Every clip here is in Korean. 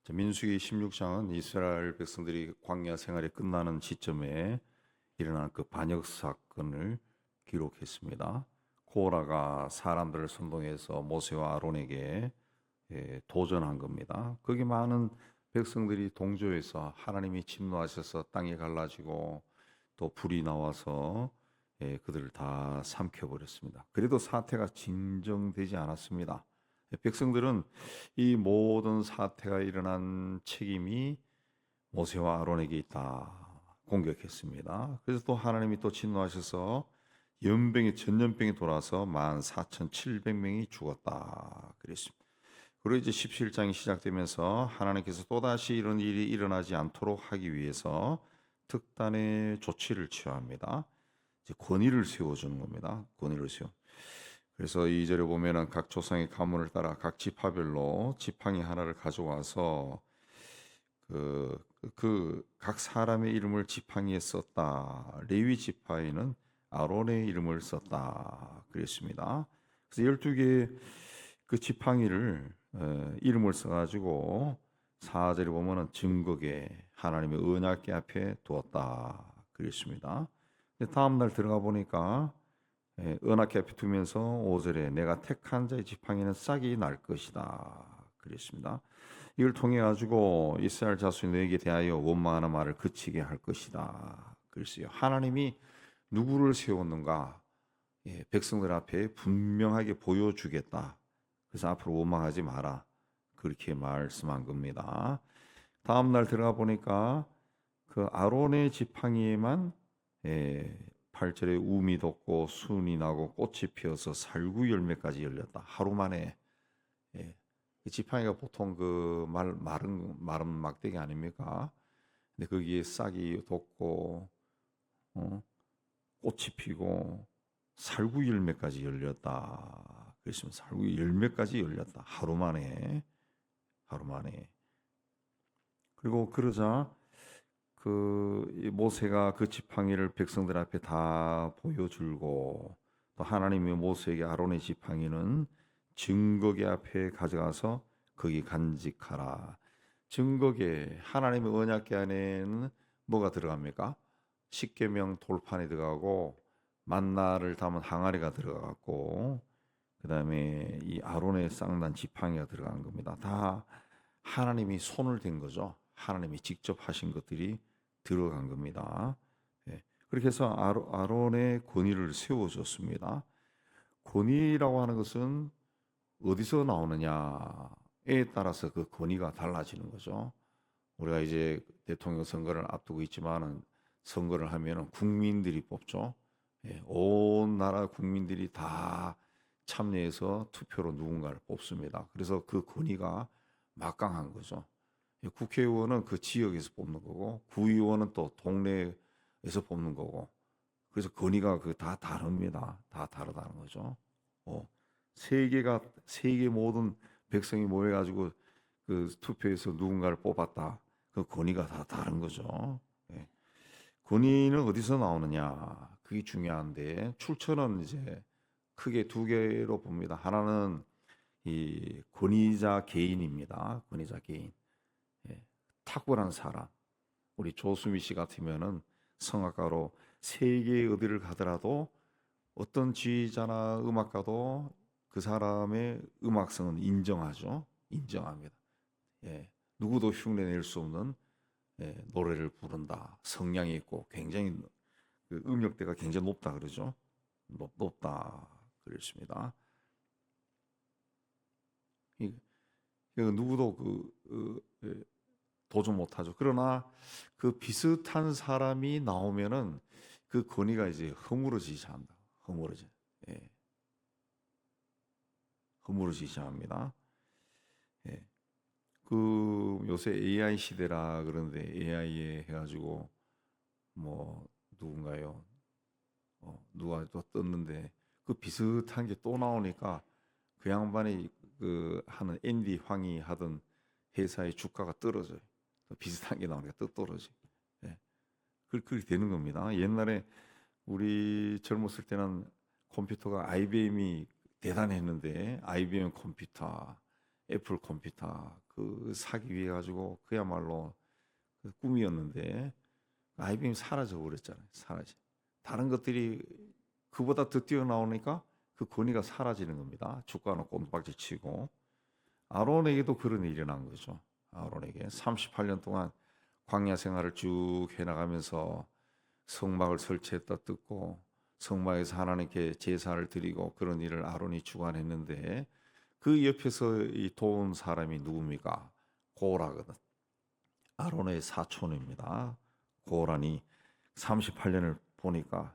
민수기 16장은 이스라엘 백성들이 광야 생활이 끝나는 시점에 일어난 그 반역 사건을 기록했습니다. 코라가 사람들을 선동해서 모세와 아론에게 도전한 겁니다. 거기 많은 백성들이 동조해서 하나님이 진노하셔서 땅이 갈라지고 또 불이 나와서 그들을 다 삼켜버렸습니다. 그래도 사태가 진정되지 않았습니다. 백성들은 이 모든 사태가 일어난 책임이 모세와 아론에게 있다 공격했습니다. 그래서 또 하나님이 또 진노하셔서 전염병이 돌아서 14,700명이 죽었다 그랬습니다. 그리고 이제 17장이 시작되면서 하나님께서 또다시 이런 일이 일어나지 않도록 하기 위해서 특단의 조치를 취합니다. 이제 권위를 세워주는 겁니다. 권위를 세워. 그래서 2절에 보면은 각 조상의 가문을 따라 각 지파별로 지팡이 하나를 가져와서 각 사람의 이름을 지팡이에 썼다. 레위 지파에는 아론의 이름을 썼다. 그랬습니다. 그래서 12개의 그 지팡이를 이름을 써가지고 4절에 보면은 증거계 하나님의 언약궤 앞에 두었다. 그랬습니다. 다음 날 들어가 보니까 언약궤 앞에 두면서 5절에 내가 택한 자의 지팡이는 싹이 날 것이다. 그랬습니다. 이걸 통해 가지고 이스라엘 자손이 너에게 대하여 원망하는 말을 그치게 할 것이다. 그랬어요. 하나님이 누구를 세웠는가? 백성들 앞에 분명하게 보여주겠다. 그래서 앞으로 원망하지 마라. 그렇게 말씀한 겁니다. 다음 날 들어가 보니까 그 아론의 지팡이에만 8절에 우미 돋고 순이 나고 꽃이 피어서 살구 열매까지 열렸다. 하루 만에. 지팡이가 보통 그 마른 막대기 아닙니까? 근데 거기에 싹이 돋고 꽃이 피고 살구 열매까지 열렸다. 그랬으면 살구 열매까지 열렸다. 하루 만에. 그리고 그러자 그 모세가 그 지팡이를 백성들 앞에 다 보여줄고 또 하나님이 모세에게 아론의 지팡이는 증거궤 앞에 가져가서 거기 간직하라. 증거궤 하나님의 언약궤 안에는 뭐가 들어갑니까? 십계명 돌판이 들어가고 만나를 담은 항아리가 들어가고 그다음에 이 아론의 쌍난 지팡이가 들어간 겁니다. 다 하나님이 손을 댄 거죠. 하나님이 직접 하신 것들이 들어간 겁니다. 그렇게 해서 아론의 권위를 세워줬습니다. 권위라고 하는 것은 어디서 나오느냐에 따라서 그 권위가 달라지는 거죠. 우리가 이제 대통령 선거를 앞두고 있지만은 선거를 하면은 국민들이 뽑죠. 온 나라 국민들이 다 참여해서 투표로 누군가를 뽑습니다. 그래서 그 권위가 막강한 거죠. 국회의원은 그 지역에서 뽑는 거고 구의원은 또 동네에서 뽑는 거고 그래서 권위가 그 다 다릅니다. 다 다르다는 거죠. 세계 모든 백성이 모여가지고 그 투표에서 누군가를 뽑았다. 그 권위가 다 다른 거죠. 권위는 어디서 나오느냐? 그게 중요한데 출처는 이제 크게 두 개로 봅니다. 하나는 이 권위자 개인입니다. 권위자 개인. 탁월한 사람. 우리 조수미 씨 같으면은 성악가로 세계 어디를 가더라도 어떤 지휘자나 음악가도 그 사람의 음악성은 인정하죠. 인정합니다. 누구도 흉내낼 수 없는 노래를 부른다. 성량이 있고 굉장히 그 음역대가 굉장히 높다 그러죠. 높다 그랬습니다. 누구도 도전 못하죠. 그러나 그 비슷한 사람이 나오면은 그 권위가 이제 허물어지기 시작한다. 허물어지기 시작합니다. 그 요새 AI 시대라 그러는데 AI에 해가지고 뭐 누군가요? 누가 또 떴는데 그 비슷한 게 또 나오니까 그 양반이 그 하는 앤디 황이 하던 회사의 주가가 떨어져요. 또 비슷한 게 나오니까 또 떨어져. 그렇게 되는 겁니다. 옛날에 우리 젊었을 때는 컴퓨터가 IBM이 대단했는데 IBM 컴퓨터 애플 컴퓨터 그 사기 위해 가지고 그야말로 그 꿈이었는데 IBM 사라져 버렸잖아요. 사라져. 다른 것들이 그보다 더 뛰어나오니까 그 권위가 사라지는 겁니다. 주가는 꼼박질 치고 아론에게도 그런 일이 일어난 거죠. 아론에게 38년 동안 광야 생활을 쭉 해나가면서 성막을 설치했다 듣고 성막에서 하나님께 제사를 드리고 그런 일을 아론이 주관했는데 그 옆에서 이 도운 사람이 누굽니까? 고라거든. 아론의 사촌입니다. 고라니 38년을 보니까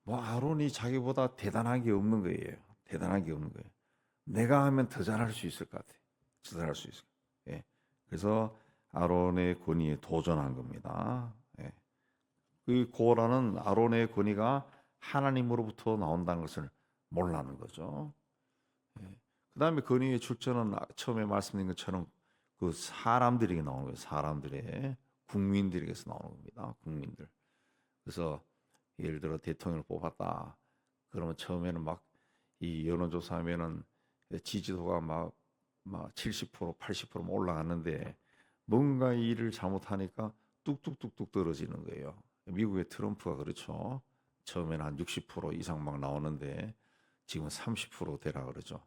뭐 아론이 자기보다 대단한 게 없는 거예요. 대단한 게 없는 거예요. 내가 하면 더 잘할 수 있을 것 같아. 더 잘할 수 있을 것 같아. 예. 그래서 아론의 권위에 도전한 겁니다. 예. 그 고라는 아론의 권위가 하나님으로부터 나온다는 것을 몰라는 거죠. 예. 그 다음에 권위의 출처는 처음에 말씀드린 것처럼 그 사람들에게 나오는 거예요. 사람들의 국민들에게서 나오는 겁니다. 국민들. 그래서 예를 들어 대통령을 뽑았다. 그러면 처음에는 막 이 여론조사하면은 지지도가 막 70%, 80% 올라갔는데 뭔가 일을 잘못하니까 뚝뚝뚝뚝 떨어지는 거예요. 미국의 트럼프가 그렇죠. 처음에는 한 60% 이상 막 나오는데 지금 30% 되라 그러죠.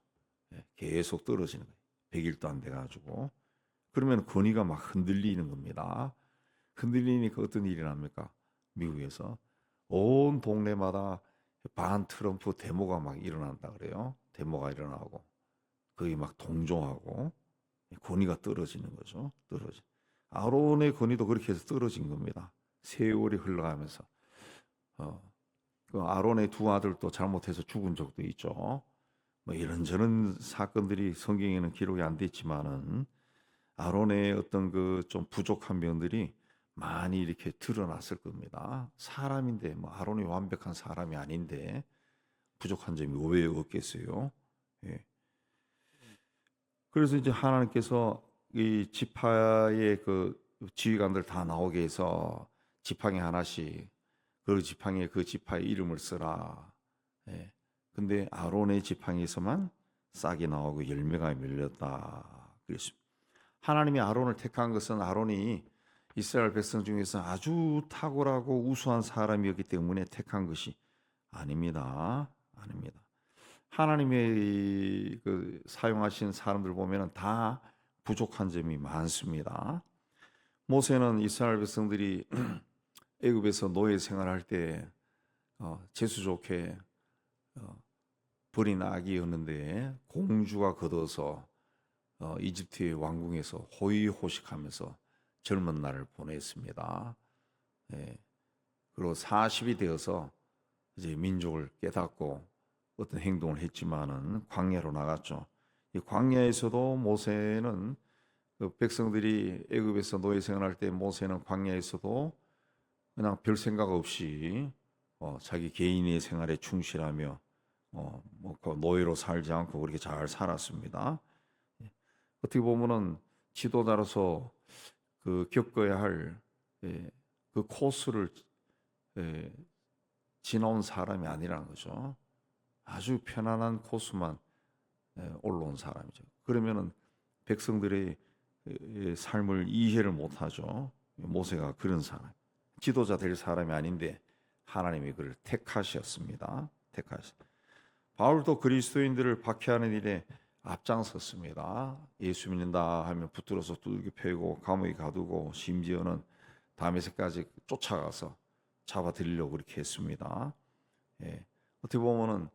계속 떨어지는 거예요. 100일도 안 돼가지고. 그러면 권위가 막 흔들리는 겁니다. 흔들리니까 어떤 일이 납니까? 미국에서 온 동네마다 반 트럼프 데모가 막 일어난다 그래요. 데모가 일어나고 거기 막 동조하고 권위가 떨어지는 거죠. 떨어지. 아론의 권위도 그렇게 해서 떨어진 겁니다. 세월이 흘러가면서 그 아론의 두 아들도 잘못해서 죽은 적도 있죠. 뭐 이런저런 사건들이 성경에는 기록이 안 돼 있지만은 아론의 어떤 그 좀 부족한 면들이 많이 이렇게 드러났을 겁니다. 사람인데 뭐 아론이 완벽한 사람이 아닌데 부족한 점이 왜 없겠어요? 예. 그래서 이제 하나님께서 이 지파의 그 지휘관들 다 나오게 해서 지팡이 하나씩 그 지팡이에 그 지파의 이름을 쓰라. 예. 근데 아론의 지팡이에서만 싹이 나오고 열매가 밀렸다. 그랬습니다. 하나님이 아론을 택한 것은 아론이 이스라엘 백성 중에서 아주 탁월하고 우수한 사람이었기 때문에 택한 것이 아닙니다. 아닙니다. 하나님의 그 사용하신 사람들 보면은 다 부족한 점이 많습니다. 모세는 이스라엘 백성들이 애굽에서 노예 생활할 때 재수 좋게 버린 아기였는데 공주가 걷어서 이집트의 왕궁에서 호의호식하면서 젊은 날을 보냈습니다. 예. 그리고 40이 되어서 이제 민족을 깨닫고 어떤 행동을 했지만은 광야로 나갔죠. 이 광야에서도 모세는 그 백성들이 애굽에서 노예 생활할 때 모세는 광야에서도 그냥 별 생각 없이 자기 개인의 생활에 충실하며 그 노예로 살지 않고 그렇게 잘 살았습니다. 어떻게 보면은 지도자로서 그 겪어야 할 그 코스를 지나온 사람이 아니라는 거죠. 아주 편안한 코스만 올라온 사람이죠. 그러면은 백성들의 삶을 이해를 못하죠. 모세가 그런 사람, 지도자 될 사람이 아닌데 하나님이 그를 택하셨습니다. 택하셨. 바울도 그리스도인들을 박해하는 일에 앞장섰습니다. 예수 믿는다 하면 붙들어서 두들겨 패고 감옥에 가두고 심지어는 다메섹까지 쫓아가서 잡아들이려고 그렇게 했습니다. 예. 어떻게 보면은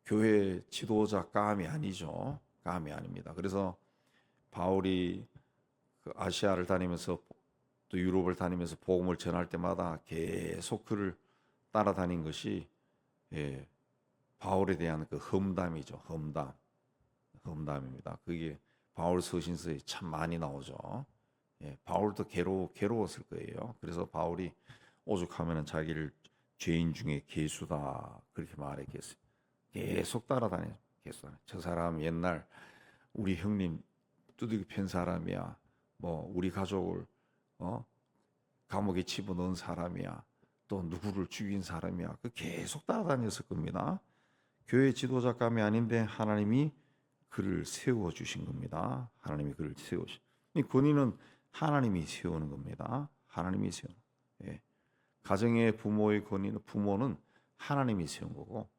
교회 지도자 감이 아니죠. 감이 아닙니다. 그래서 바울이 그 아시아를 다니면서 또 유럽을 다니면서 복음을 전할 때마다 계속 그를 따라다닌 것이 바울에 대한 그 험담이죠. 험담입니다. 그게 바울 서신서에 참 많이 나오죠. 바울도 괴로웠을 거예요. 그래서 바울이 오죽하면 자기를 죄인 중에 괴수다 그렇게 말했겠어요. 계속 따라다녀. 계속. 저 사람 옛날 우리 형님 두들겨 팬 사람이야. 뭐 우리 가족을 감옥에 집어넣은 사람이야. 또 누구를 죽인 사람이야. 그 계속 따라다녔을 겁니다. 교회 지도자감이 아닌데 하나님이 그를 세워 주신 겁니다. 하나님이 그를 세우신. 이 권위는 하나님이 세우는 겁니다. 하나님이 세우는. 예. 가정의 부모의 권위는 부모는 하나님이 세운 거고,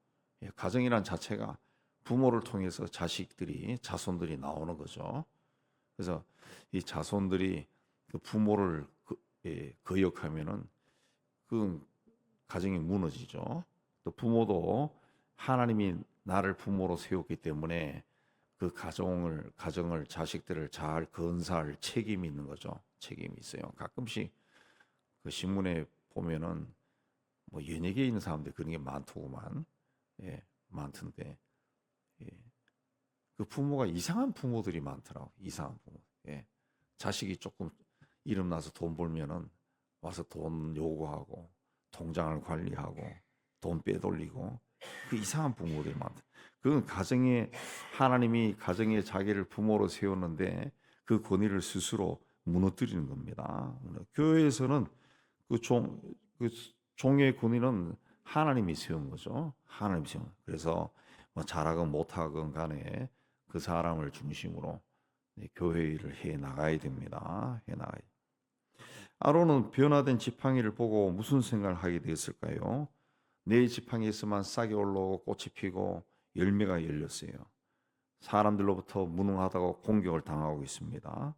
예. 가정이란 자체가 부모를 통해서 자손들이 나오는 거죠. 그래서 이 자손들이 그 부모를 거역하면은 그 가정이 무너지죠. 또 부모도 하나님이 나를 부모로 세웠기 때문에 그 가정을 자식들을 잘 건사할 책임이 있는 거죠. 책임이 있어요. 가끔씩 그 신문에 보면은 뭐 연예계에 있는 사람들 그런 게 많더구만. 예, 많던데. 예. 그 부모가 이상한 부모들이 많더라고. 이상한 부모. 예. 자식이 조금 이름 나서 돈 벌면은 와서 돈 요구하고 통장을 관리하고 돈 빼돌리고 그 이상한 부모들이 많다. 그건 하나님이 가정에 자기를 부모로 세웠는데 그 권위를 스스로 무너뜨리는 겁니다. 교회에서는 그 종의 권위는 하나님이 세운 거죠. 하나님이 세운. 그래서 뭐 잘하건 못하건 간에 그 사람을 중심으로 교회 일을 해 나가야 됩니다. 해 나가야. 아론은 변화된 지팡이를 보고 무슨 생각을 하게 되었을까요? 내 지팡이에서만 싹이 올라오고 꽃이 피고 열매가 열렸어요. 사람들로부터 무능하다고 공격을 당하고 있습니다.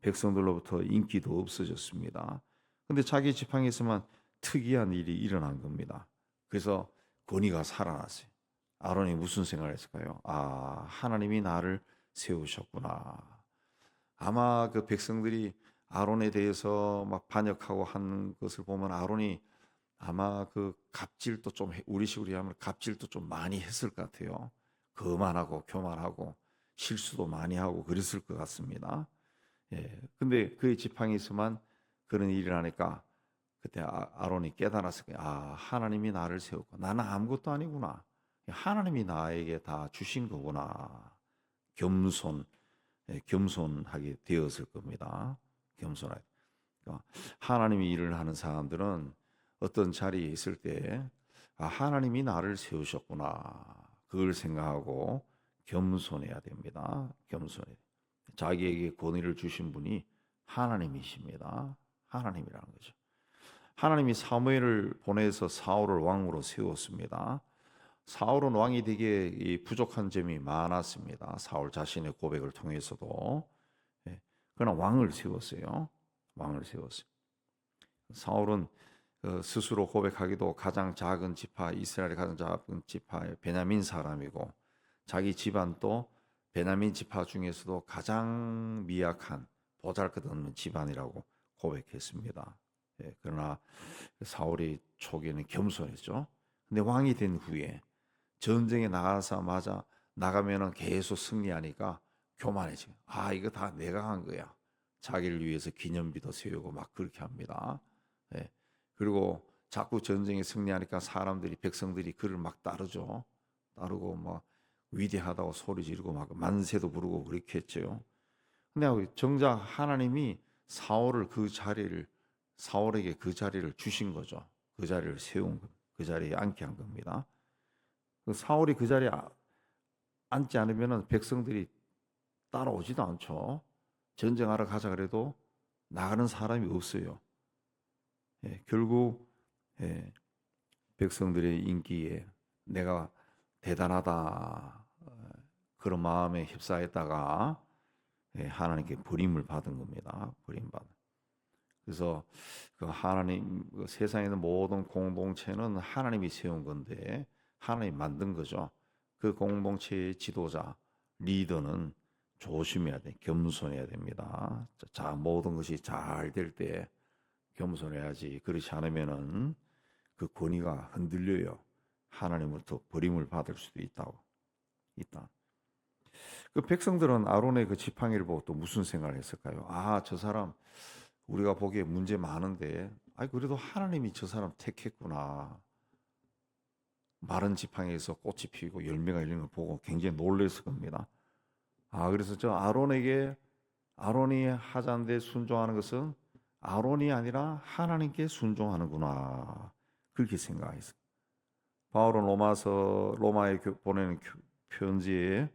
백성들로부터 인기도 없어졌습니다. 근데 자기 지팡이에서만 특이한 일이 일어난 겁니다. 그래서 권위가 살아났어요. 아론이 무슨 생각을 했을까요? 아, 하나님이 나를 세우셨구나. 아마 그 백성들이 아론에 대해서 막 반역하고 한 것을 보면 아론이 아마 그 갑질도 좀 우리식으로 하면 갑질도 좀 많이 했을 것 같아요. 거만하고 교만하고 실수도 많이 하고 그랬을 것 같습니다. 예. 근데 그의 지팡이에서만 그런 일을 하니까 그때 아론이 깨달았을 거예요. 아, 하나님이 나를 세웠고 나는 아무것도 아니구나. 하나님이 나에게 다 주신 거구나. 겸손하게 되었을 겁니다. 겸손하게. 그러니까 하나님이 일을 하는 사람들은 어떤 자리에 있을 때 아, 하나님이 나를 세우셨구나. 그걸 생각하고 겸손해야 됩니다. 겸손해. 자기에게 권위를 주신 분이 하나님이십니다. 하나님이라는 거죠. 하나님이 사무엘을 보내서 사울을 왕으로 세웠습니다. 사울은 왕이 되기에 부족한 점이 많았습니다. 사울 자신의 고백을 통해서도. 예, 그러나 왕을 세웠어요. 왕을 세웠어요. 사울은 스스로 고백하기도 가장 작은 지파, 이스라엘의 가장 작은 지파의 베냐민 사람이고 자기 집안도 베냐민 지파 중에서도 가장 미약한 보잘것없는 집안이라고 고백했습니다. 예, 그러나 사울이 초기에는 겸손했죠. 근데 왕이 된 후에 전쟁에 나가자마자 나가면은 계속 승리하니까 교만해지고 아, 이거 다 내가 한 거야. 자기를 위해서 기념비도 세우고 막 그렇게 합니다. 예. 그리고 자꾸 전쟁에 승리하니까 백성들이 그를 막 따르죠. 따르고 막 위대하다고 소리 지르고 막 만세도 부르고 그렇게 했죠. 근데 정작 하나님이 사울에게 그 자리를 주신 거죠. 그 자리를 그 자리에 앉게 한 겁니다. 사울이 그 자리에 앉지 않으면 백성들이 따라오지도 않죠. 전쟁하러 가자 그래도 나가는 사람이 없어요. 예, 결국 백성들의 인기에 내가 대단하다 그런 마음에 휩싸였다가 하나님께 버림을 받은 겁니다. 버림받은. 그래서 그 하나님 세상에 있는 모든 공동체는 하나님이 세운 건데 하나님 만든 거죠. 그 공동체의 지도자 리더는 조심해야 돼. 겸손해야 됩니다. 자, 모든 것이 잘 될 때 겸손해야지. 그렇지 않으면은 그 권위가 흔들려요. 하나님으로부터 버림을 받을 수도 있다. 그 백성들은 아론의 그 지팡이를 보고 또 무슨 생각을 했을까요? 아, 저 사람 우리가 보기에 문제 많은데, 그래도 하나님이 저 사람 택했구나. 마른 지팡이에서 꽃이 피고 열매가 열리는 걸 보고 굉장히 놀랐을 겁니다. 그래서 아론이 하자는데 순종하는 것은 아론이 아니라 하나님께 순종하는구나. 그렇게 생각했어요. 바울은 로마에 보내는 편지에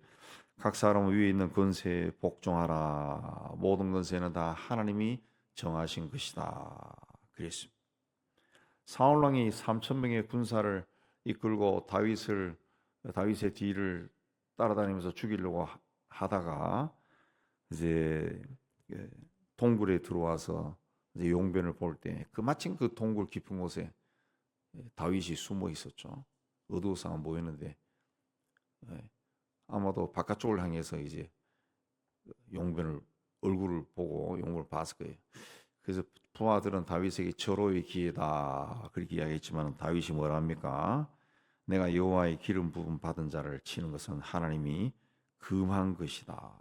각 사람 위에 있는 권세에 복종하라. 모든 권세는 다 하나님이 정하신 것이다. 그랬습니다. 사울 왕이 3천 명의 군사를 이끌고 다윗의 뒤를 따라다니면서 죽이려고 하다가 이제 동굴에 들어와서 이제 용변을 볼 때 그 마침 그 동굴 깊은 곳에 다윗이 숨어 있었죠. 어두워서 안 보이는데 아마도 바깥쪽을 향해서 이제 용변을 얼굴을 보고 용을 봤을 거예요. 그래서 부하들은 다윗에게 절호의 기회다 그렇게 이야기했지만 다윗이 뭐라 합니까? 내가 여호와의 기름 부음 받은 자를 치는 것은 하나님이 금한 것이다.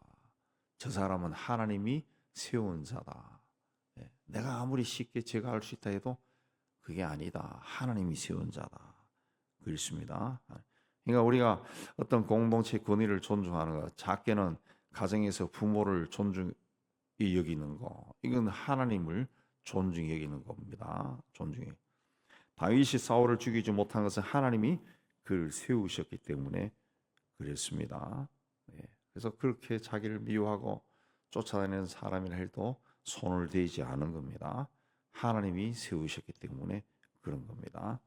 저 사람은 하나님이 세운 자다. 내가 아무리 쉽게 제가 할 수 있다 해도 그게 아니다. 하나님이 세운 자다. 그렇습니다. 그러니까 우리가 어떤 공동체 권위를 존중하는 것, 작게는 가정에서 부모를 존중히 여기는 거, 이건 하나님을 존중히 여기는 겁니다. 존중히. 다윗이 사울을 죽이지 못한 것은 하나님이 그를 세우셨기 때문에 그랬습니다. 그래서 그렇게 자기를 미워하고 쫓아다니는 사람이라 해도 손을 대지 않은 겁니다. 하나님이 세우셨기 때문에 그런 겁니다.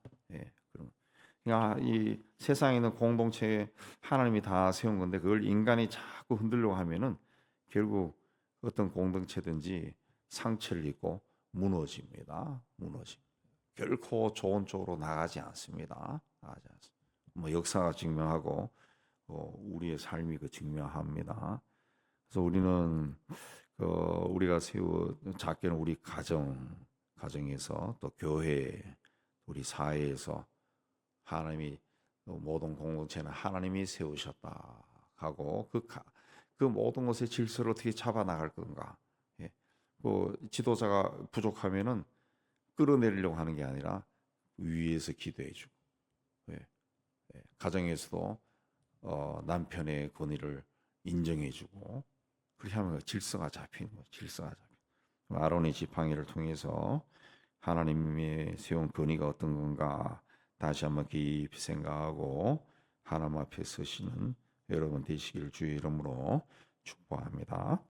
그러니까 이 세상에 있는 공동체에 하나님이 다 세운 건데 그걸 인간이 자꾸 흔들려고 하면은 결국 어떤 공동체든지 상처를 입고 무너집니다. 결코 좋은 쪽으로 나가지 않습니다. 뭐 역사가 증명하고 우리의 삶이 그 증명합니다. 그래서 우리는 우리가 작게는 우리 가정에서 또 교회, 우리 사회에서 하나님이 모든 공동체는 하나님이 세우셨다 하고 그 모든 것의 질서를 어떻게 잡아 나갈 건가? 지도자가 부족하면은 끌어내리려고 하는 게 아니라 위에서 기도해주고, 가정에서도 남편의 권위를 인정해주고 그렇게 하면 질서가 잡히는 거죠. 질서가 잡히는. 아론의 지팡이를 통해서 하나님의 세운 권위가 어떤 건가 다시 한번 깊이 생각하고 하나님 앞에 서시는 여러분 되시기를 주의 이름으로 축복합니다.